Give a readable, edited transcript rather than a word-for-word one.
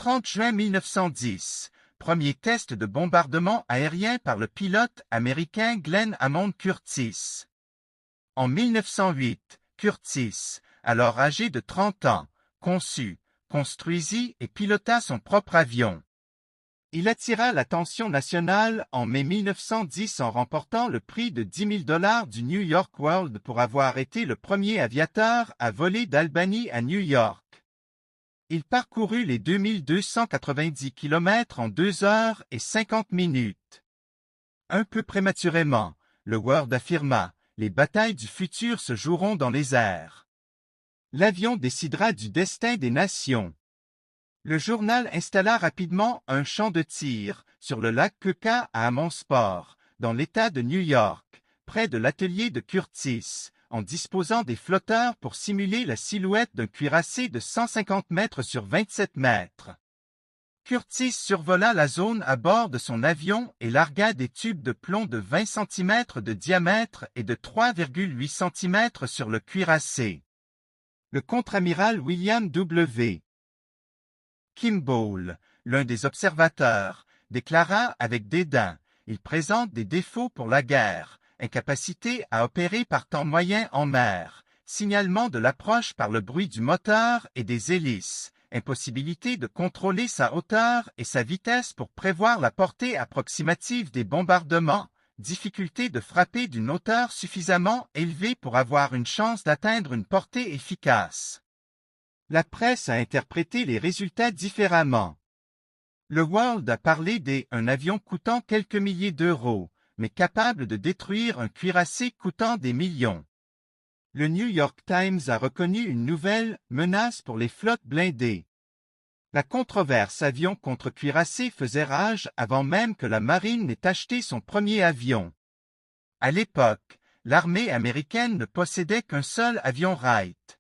30 juin 1910, premier test de bombardement aérien par le pilote américain Glenn Hammond Curtis. En 1908, Curtis, alors âgé de 30 ans, conçut, construisit et pilota son propre avion. Il attira l'attention nationale en mai 1910 en remportant le prix de $10 000 du New York World pour avoir été le premier aviateur à voler d'Albany à New York. Il parcourut les 2290 km en 2 heures et 50 minutes. Un peu prématurément, le World affirma « Les batailles du futur se joueront dans les airs ». L'avion décidera du destin des nations. Le journal installa rapidement un champ de tir sur le lac Keuka à Hammondsport, dans l'État de New York, près de l'atelier de Curtis, en disposant des flotteurs pour simuler la silhouette d'un cuirassé de 150 mètres sur 27 mètres. Curtis survola la zone à bord de son avion et largua des tubes de plomb de 20 cm de diamètre et de 3,8 cm sur le cuirassé. Le contre-amiral William W. Kimball, l'un des observateurs, déclara avec dédain « Il présente des défauts pour la guerre, incapacité à opérer par temps moyen en mer, signalement de l'approche par le bruit du moteur et des hélices, impossibilité de contrôler sa hauteur et sa vitesse pour prévoir la portée approximative des bombardements, difficulté de frapper d'une hauteur suffisamment élevée pour avoir une chance d'atteindre une portée efficace. » La presse a interprété les résultats différemment. Le World a parlé un avion coûtant quelques milliers d'euros, mais capable de détruire un cuirassé coûtant des millions. Le New York Times a reconnu une nouvelle menace pour les flottes blindées. La controverse avion contre cuirassé faisait rage avant même que la marine n'ait acheté son premier avion. À l'époque, l'armée américaine ne possédait qu'un seul avion Wright.